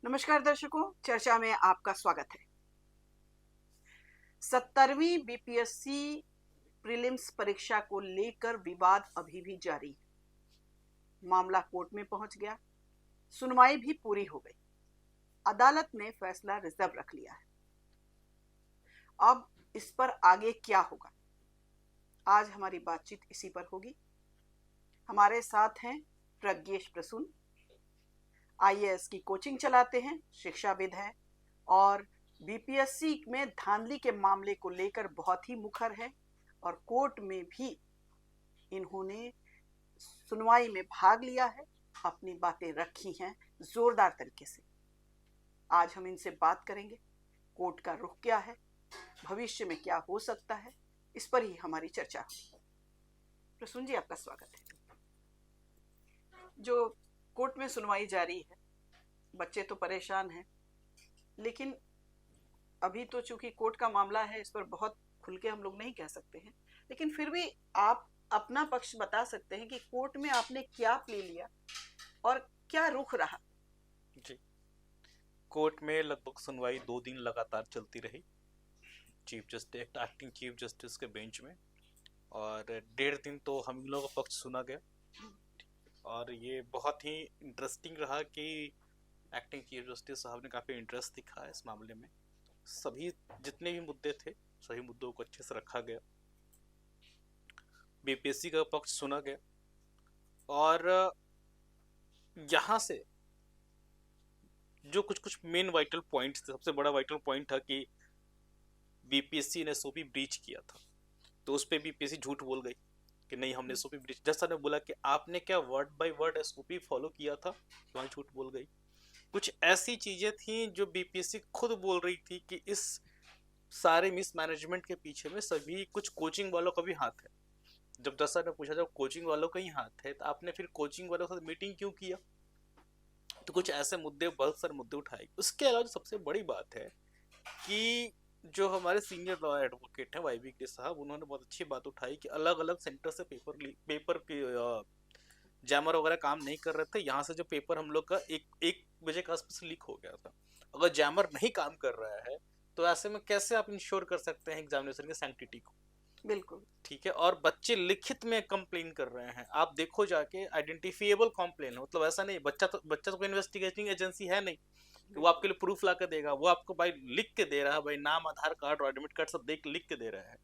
नमस्कार दर्शकों, चर्चा में आपका स्वागत है। 17वीं बीपीएससी प्रीलिम्स परीक्षा को लेकर विवाद अभी भी जारी है। मामला कोर्ट में पहुंच गया, सुनवाई भी पूरी हो गई। अदालत ने फैसला रिजर्व रख लिया है। अब इस पर आगे क्या होगा, आज हमारी बातचीत इसी पर होगी। हमारे साथ हैं प्रज्ञेश प्रसून, आईएएस की कोचिंग चलाते हैं, शिक्षाविद हैं और बीपीएससी में धांधली के मामले को लेकर बहुत ही मुखर है और कोर्ट में भी इन्होंने सुनवाई में भाग लिया है, अपनी बातें रखी हैं जोरदार तरीके से। आज हम इनसे बात करेंगे, कोर्ट का रुख क्या है, भविष्य में क्या हो सकता है, इस पर ही हमारी चर्चा होगी। प्रसून जी, आपका स्वागत है। जो कोर्ट में सुनवाई जारी है, बच्चे तो परेशान हैं, लेकिन अभी तो चूंकि कोर्ट का मामला है, इस पर बहुत खुल के हम लोग नहीं कह सकते हैं, लेकिन फिर भी आप अपना पक्ष बता सकते हैं कि कोर्ट में आपने क्या प्ले लिया और क्या रुख रहा। जी, कोर्ट में लगभग सुनवाई 2 दिन लगातार चलती रही एक्टिंग चीफ जस्टिस के बेंच में, और 1.5 दिन तो हम लोगों का पक्ष सुना गया। और ये बहुत ही इंटरेस्टिंग रहा कि एक्टिंग चीफ जस्टिस साहब ने काफ़ी इंटरेस्ट दिखाया इस मामले में। सभी जितने भी मुद्दे थे, सभी मुद्दों को अच्छे से रखा गया, बीपीएससी का पक्ष सुना गया। और यहाँ से जो कुछ मेन वाइटल पॉइंट्स थे, सबसे बड़ा वाइटल पॉइंट था कि बीपीएससी ने एसओपी ब्रीच किया था। तो उस पर बीपीएससी झूठ बोल गई कि नहीं, हमने एसओपी ब्रीच, जैसा ने बोला कि आपने क्या word by word SOP follow किया था, तो वहाँ झूठ बोल गई। कुछ ऐसी चीजें थी जो बीपीएससी खुद बोल रही थी कि इस सारे मिसमैनेजमेंट के पीछे में सभी कुछ कोचिंग वालों का भी हाथ है। जब दस्ता ने पूछा जब कोचिंग वालों का ही हाथ है, तो आपने फिर कोचिंग वालों के साथ मीटिंग क्यों किया? तो कुछ ऐसे मुद्दे, बहुत सारे मुद्दे उठाए। उसके अलावा जो सबसे बड़ी बात है कि जो हमारे सीनियर लॉ एडवोकेट हैं वाईबी के साहब, उन्होंने बहुत अच्छी बात उठाई कि अलग अलग सेंटर से पेपर की जैमर वगैरह काम नहीं कर रहे थे। यहाँ से जो पेपर हम लोग का एक बजे के आसपास लीक हो गया था। अगर जैमर नहीं काम कर रहा है तो ऐसे में कैसे आप इंश्योर कर सकते हैं एग्जामिनेशन की सैंक्टिटी को? बिल्कुल ठीक है। और बच्चे लिखित में कंप्लेन कर रहे हैं, आप देखो जाके, आइडेंटिफिएबल कंप्लेन, मतलब ऐसा नहीं बच्चा तो कोई इन्वेस्टिगेटिंग एजेंसी है नहीं कि वो आपके लिए प्रूफ ला कर देगा। वो आपको भाई लिख के दे रहा है, भाई नाम, आधार कार्ड और एडमिट कार्ड सब देख लिख के दे रहा है।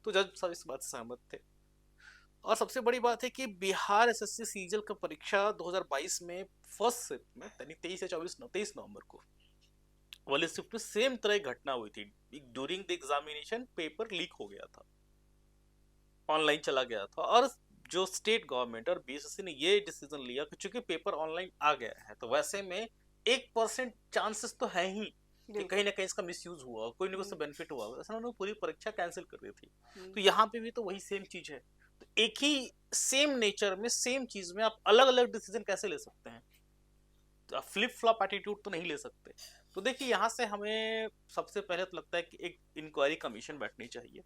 तो जज सब इस बात से सहमत थे। और सबसे बड़ी बात है कि बिहार एसएससी सीजल का परीक्षा 2022 में फर्स्ट शिफ्ट में, यानी 23 नवंबर को वाले शिफ्ट में सेम तरह की घटना हुई थी। During the examination paper leak हो गया था, ऑनलाइन चला गया था। और जो स्टेट गवर्नमेंट और बीएसएससी ने ये डिसीजन लिया कि चूंकि पेपर ऑनलाइन आ गया है, तो वैसे में 1% चांसेस तो है ही कि कहीं ना कहीं इसका मिसयूज हुआ, कोई ना कोई बेनिफिट हुआ, ऐसा उन्होंने पूरी परीक्षा कैंसिल कर दी थी। तो यहाँ पे भी तो वही सेम चीज है। तो एक ही सेम नेचर में, सेम चीज में आप अलग अलग डिसीजन कैसे ले सकते हैं? तो आप फ्लिप फ्लॉप एटीट्यूड तो नहीं ले सकते। तो देखिए, यहाँ से हमें सबसे पहले तो लगता है कि एक इंक्वायरी कमीशन बैठनी चाहिए।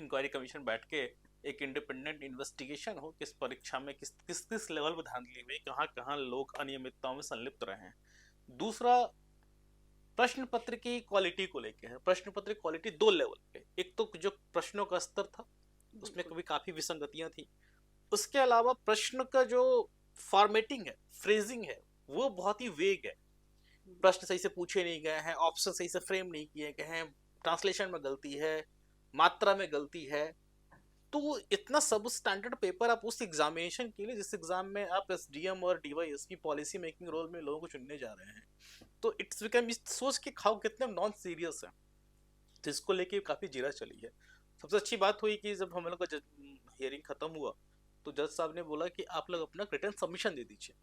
इंक्वायरी कमीशन बैठ के एक इंडिपेंडेंट इन्वेस्टिगेशन हो, किस परीक्षा में किस किस किस लेवल पर धांधली हुई, कहाँ कहाँ लोग अनियमितताओं में संलिप्त रहे हैं। दूसरा, प्रश्न पत्र की क्वालिटी को लेके है। प्रश्न पत्र की क्वालिटी 2 लेवल पे, एक तो जो प्रश्नों का स्तर था उसमें कभी काफी विसंगतियां थी। उसके अलावा प्रश्न का जो फॉर्मेटिंग है, फ्रेजिंग है, वो बहुत ही वेग है। प्रश्न सही से पूछे नहीं गए हैं, ऑप्शन सही से फ्रेम नहीं किए गए हैं, ट्रांसलेशन में गलती है, मात्रा में गलती है। तो इतना सब स्टैंडर्ड पेपर आप उस एग्जामिनेशन के लिए, जिस एग्जाम में आप एसडीएम और डीवाईएस की पॉलिसी मेकिंग रोल में लोगों को चुनने जा रहे हैं, तो इट्स बिकम, इस सोच के खाओ कितने नॉन सीरियस है। तो इसको लेके काफी जीरा चली है। सबसे अच्छी बात हुई कि जब हम लोग का हियरिंग खत्म हुआ तो जज साहब ने बोला कि आप लोग अपना रिटर्न सबमिशन दे दीजिए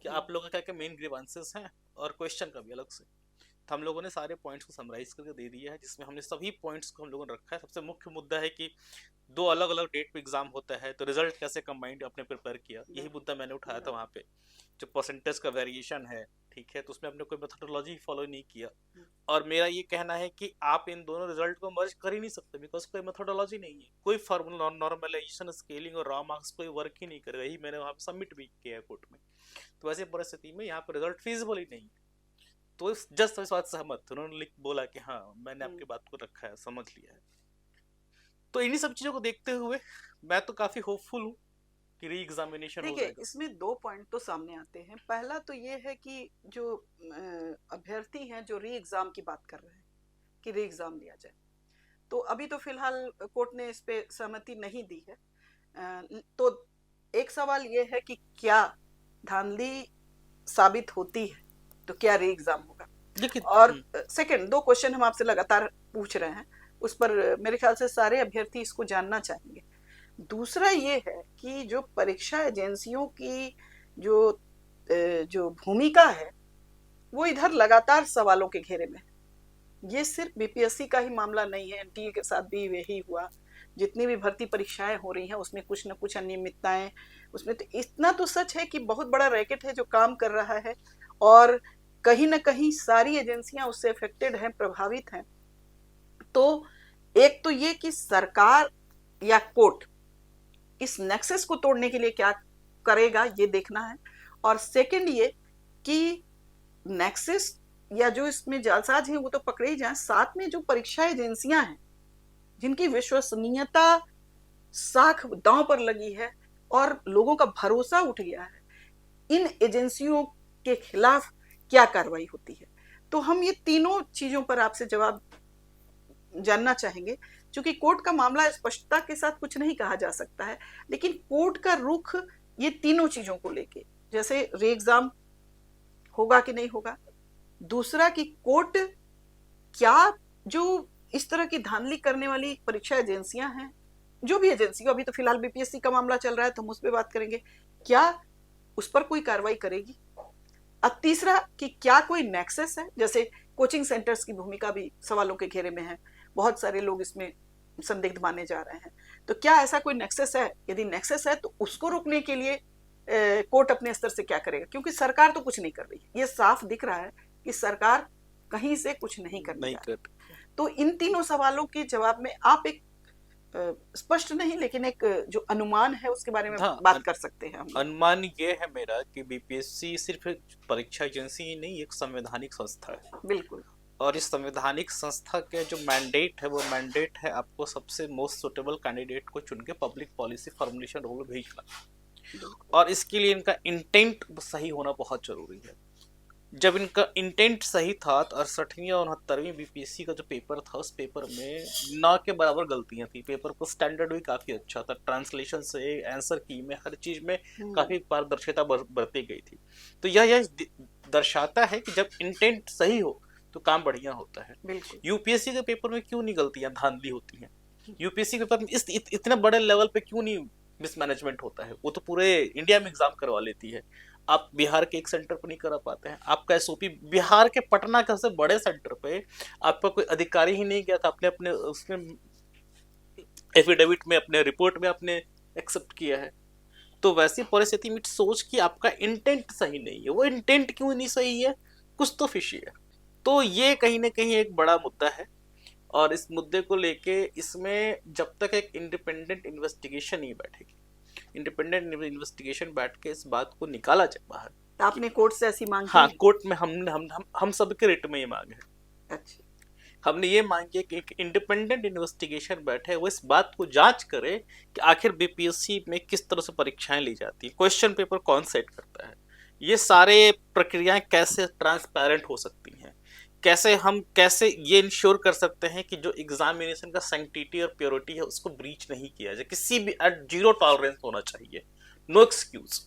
कि आप लोगों का क्या क्या मेन ग्रीवांसेस हैं, और क्वेश्चन का भी अलग से। तो हम लोगों ने सारे पॉइंट्स को समराइज करके दे दिया है, जिसमें हमने सभी पॉइंट्स को हम लोगों ने रखा है। सबसे मुख्य मुद्दा है कि 2 अलग अलग डेट पे एग्जाम होता है, तो रिजल्ट कैसे कंबाइंड आपने प्रिपेयर किया, यही मुद्दा मैंने उठाया था वहाँ पे। जो परसेंटेज का वेरिएशन है, ठीक है, तो उसमें हमने कोई मेथोडोलॉजी फॉलो नहीं किया। और मेरा ये कहना है कि आप इन दोनों रिजल्ट को मर्ज कर ही नहीं सकते, बिकॉज कोई मेथोडोलॉजी नहीं है, कोई फॉर्मूला, नॉर्मलाइजेशन, स्केलिंग और रॉ मार्क्स कोई वर्क ही नहीं करेगा। यही मैंने वहाँ पे सबमिट भी किया कोर्ट में। तो वैसे परिस्थिति में यहाँ पर रिजल्ट फीजिबल ही नहीं है। तो जस्ट इस बात से सहमत थे, उन्होंने लिख बोला कि हाँ मैंने आपकी बात को रखा है, समझ लिया है। तो इन्हीं सब चीजों को देखते हुए मैं तो काफी होपफुल हूँ कि री एग्जामिनेशन हो देखिए, जाएगा। इसमें 2 पॉइंट तो सामने आते हैं। पहला तो ये है कि जो अभ्यर्थी हैं जो री एग्जाम की बात कर रहे हैं कि री एग्जाम लिया जाए, तो अभी तो फिलहाल कोर्ट ने इस पे सहमति नहीं दी है। तो एक सवाल ये है कि क्या धांधली साबित होती है तो क्या री एग्जाम होगा। लेकिन और सेकंड 2 क्वेश्चन हम आपसे लगातार पूछ रहे हैं, उस पर मेरे ख्याल से सारे अभ्यर्थी इसको जानना चाहेंगे। दूसरा ये है कि जो परीक्षा एजेंसियों की जो भूमिका है वो इधर लगातार सवालों के घेरे में है। ये सिर्फ बीपीएससी का ही मामला नहीं है, एनटीए के साथ भी यही हुआ। जितनी भी भर्ती परीक्षाएं हो रही हैं उसमें कुछ न कुछ अनियमितताएं, उसमें तो इतना तो सच है कि बहुत बड़ा रैकेट है जो काम कर रहा है और कहीं ना कहीं सारी एजेंसियां उससे अफेक्टेड हैं, प्रभावित हैं। तो एक तो ये कि सरकार या कोर्ट इस नेक्सस को तोड़ने के लिए क्या करेगा ये देखना है, और सेकंड ये कि नेक्सस या जो इसमें जालसाज हैं वो तो पकड़े ही जाएं, साथ में जो परीक्षा एजेंसियां हैं जिनकी विश्वसनीयता साख दांव पर लगी है और लोगों का भरोसा उठ गया है, इन एजेंसियों के खिलाफ क्या कार्रवाई होती है। तो हम ये तीनों चीजों पर आपसे जवाब जानना चाहेंगे। क्योंकि कोर्ट का मामला स्पष्टता के साथ कुछ नहीं कहा जा सकता है, लेकिन कोर्ट का रुख ये तीनों चीजों को लेके, जैसे री एग्जाम होगा कि नहीं होगा, दूसरा कि कोर्ट क्या जो इस तरह की धांधली करने वाली परीक्षा एजेंसियां हैं, जो भी एजेंसी हो, अभी तो फिलहाल बीपीएससी का मामला चल रहा है तो हम उस पर बात करेंगे, क्या उस पर कोई कार्रवाई करेगी। अब तीसरा कि क्या कोई नेक्सस है, जैसे कोचिंग सेंटर्स की भूमिका भी सवालों के घेरे में है, बहुत सारे लोग इसमें संदिग्ध माने जा रहे हैं। तो क्या ऐसा कोई नेक्सस है, यदि नेक्सस है तो उसको रोकने के लिए कोर्ट अपने स्तर से क्या करेगा, क्योंकि सरकार तो कुछ नहीं कर रही है। ये साफ दिख रहा है कि सरकार कहीं से कुछ नहीं करने जा रही। तो इन तीनों सवालों के जवाब में आप एक स्पष्ट नहीं लेकिन एक जो अनुमान है उसके बारे में बात कर सकते हैं हम। अनुमान ये है मेरा कि बीपीएससी सिर्फ एक परीक्षा एजेंसी ही नहीं, एक संवैधानिक संस्था है। बिल्कुल। और इस संवैधानिक संस्था के जो मैंडेट है वो मैंडेट है आपको सबसे मोस्ट सुटेबल कैंडिडेट को चुन के पब्लिक पॉलिसी फॉर्मुलेशन रोल भेजना, और इसके लिए इनका इंटेंट सही होना बहुत जरूरी है। जब इनका इंटेंट सही था तो 68वीं और 69वीं बीपीएससी का जो पेपर था उस पेपर में ना के बराबर गलतियां थी। पेपर को स्टैंडर्ड भी काफी अच्छा था, ट्रांसलेशन से आंसर की में हर चीज में काफी पारदर्शिता बरती गई थी। तो यह दर्शाता है कि जब इंटेंट सही हो तो काम बढ़िया होता है। यूपीएससी के पेपर में क्यों नहीं गलतियां धांधली होती हैं, यूपीएससी के पेपर में इतने बड़े लेवल पे क्यों नहीं मिसमैनेजमेंट होता है। वो तो पूरे इंडिया में एग्जाम करवा लेती है, आप बिहार के एक सेंटर पर नहीं करा पाते हैं। आपका एसओपी बिहार के पटना के सबसे बड़े सेंटर पे आपका कोई अधिकारी ही नहीं गया था, आपने अपने उसमें एफिडेविट में अपने रिपोर्ट में आपने एक्सेप्ट किया है। तो वैसी परिस्थिति में सोच कि आपका इंटेंट सही नहीं है, वो इंटेंट क्यों नहीं सही है, कुछ तो फिशी है। तो ये कहीं ना कहीं एक बड़ा मुद्दा है, और इस मुद्दे को लेके इसमें जब तक एक इंडिपेंडेंट इन्वेस्टिगेशन नहीं बैठेगी, इंडिपेंडेंट इन्वेस्टिगेशन बैठ के इस बात को निकाला जाए बाहर। आपने कोर्ट से ऐसी मांग हाँ, कोर्ट में हम सबके रिट में ये मांग है। अच्छा, हमने ये मांगी कि एक इंडिपेंडेंट इन्वेस्टिगेशन बैठे, वो इस बात को जांच करे कि आखिर बीपीएससी में किस तरह से परीक्षाएं ली जाती है, क्वेश्चन पेपर कौन सेट करता है, ये सारे प्रक्रियाएं कैसे ट्रांसपेरेंट हो सकती हैं, कैसे ये इंश्योर कर सकते हैं कि जो एग्जामिनेशन का सैंक्टिटी और प्योरिटी है उसको ब्रीच नहीं किया जाए, किसी भी एट जीरो टॉलरेंस होना चाहिए, नो एक्सक्यूज।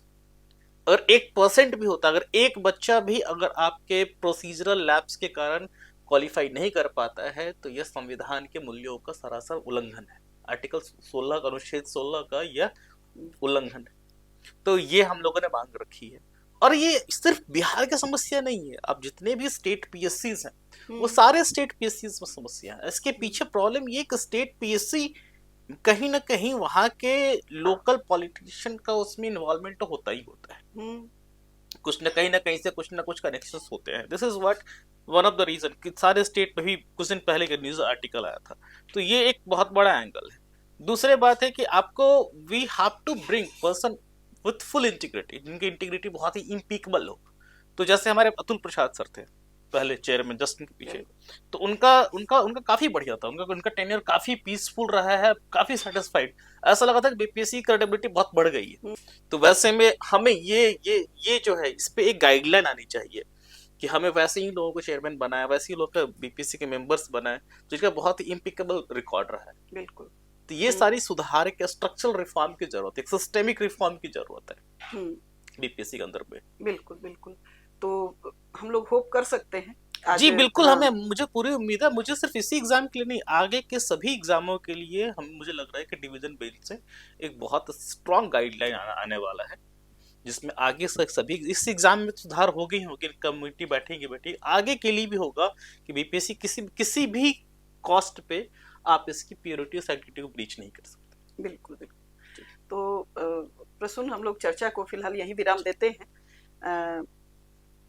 अगर 1% भी होता, अगर एक बच्चा भी अगर आपके प्रोसीजरल लैप्स के कारण क्वालिफाई नहीं कर पाता है तो यह संविधान के मूल्यों का सरासर उल्लंघन है, आर्टिकल 16 का अनुच्छेद 16 का यह उल्लंघन है। तो ये हम लोगों ने मांग रखी है, और ये सिर्फ बिहार की समस्या नहीं है, अब जितने भी स्टेट पीएससीज हैं वो सारे स्टेट पीएससीज में समस्या है। इसके पीछे प्रॉब्लम ये कि स्टेट पीएससी कहीं ना कहीं वहां के लोकल पॉलिटिशियन का उसमें इन्वॉल्वमेंट तो होता ही होता है, कुछ ना कहीं से कुछ ना कुछ कनेक्शंस होते हैं। This is what one of the reason कि सारे स्टेट में भी कुछ दिन पहले का न्यूज आर्टिकल आया था। तो ये एक बहुत बड़ा एंगल है। दूसरी बात है कि आपको we have to bring person with full integrity, जिनकी इंटीग्रिटी बहुत ही इम्पीकेबल हो। तो जैसे हमारे अतुल प्रसाद सर थे, पहले चेयरमैन जस्टिन के पीछे, तो उनका उनका उनका काफी बढ़िया था, उनका उनका टेन्योर काफी पीसफुल रहा है, काफी सेटिस्फाइड, ऐसा लगा था कि बीपीएससी की क्रेडिबिलिटी बहुत बढ़ गई है। तो वैसे में हमें ये जो है इस पे एक गाइडलाइन आनी चाहिए कि हमें वैसे ही लोगों को चेयरमैन बनाया, वैसे ही लोग बीपीएससी के मेंबर्स बनाए जिसका बहुत ही इम्पिकेबल रिकॉर्ड रहा है। बिल्कुल। तो ये सारी सुधार के स्ट्रक्चरल रिफॉर्म की जरूरत है, एक सिस्टेमिक रिफॉर्म की जरूरत है बीपीएससी के अंदर में। बिल्कुल बिल्कुल। तो हम लोग होप कर सकते हैं जी बिल्कुल। हमें मुझे पूरी उम्मीद है, मुझे सिर्फ इसी एग्जाम के लिए नहीं, आगे के सभी एग्जामों के लिए हम मुझे लग रहा है कि डिवीजन बेंच से एक बहुत स्ट्रॉन्ग गाइडलाइन आने वाला है, जिसमें आगे से सभी इस एग्जाम में सुधार होगी, कमेटी बैठेगी, आगे के लिए भी होगा कि बीपीएससी किसी भी कॉस्ट पे आप इसकी प्योरिटी और सैंक्टिटी को ब्रीच नहीं कर सकते। बिल्कुल बिल्कुल। तो प्रसून, हम लोग चर्चा को फिलहाल यहीं विराम देते हैं।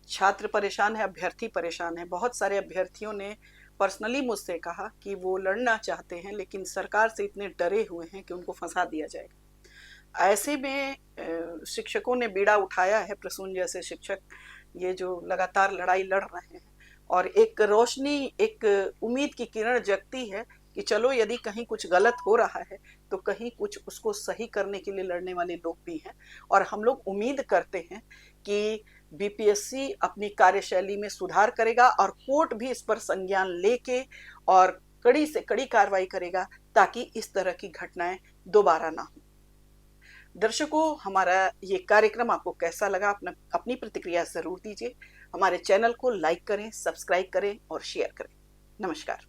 छात्र परेशान है, अभ्यर्थी परेशान है। बहुत सारे अभ्यर्थियों ने पर्सनली मुझसे कहा कि वो लड़ना चाहते हैं लेकिन सरकार से इतने डरे हुए हैं कि उनको फंसा दिया जाएगा। ऐसे में शिक्षकों ने बीड़ा उठाया है, प्रसून जैसे शिक्षक ये जो लगातार लड़ाई लड़ रहे हैं, और एक रोशनी, एक उम्मीद की किरण जगती है कि चलो यदि कहीं कुछ गलत हो रहा है तो कहीं कुछ उसको सही करने के लिए लड़ने वाले लोग भी हैं। और हम लोग उम्मीद करते हैं कि बीपीएससी अपनी कार्यशैली में सुधार करेगा और कोर्ट भी इस पर संज्ञान लेके और कड़ी से कड़ी कार्रवाई करेगा ताकि इस तरह की घटनाएं दोबारा ना हो। दर्शकों, हमारा ये कार्यक्रम आपको कैसा लगा, अपनी प्रतिक्रिया जरूर दीजिए। हमारे चैनल को लाइक करें, सब्सक्राइब करें और शेयर करें। नमस्कार।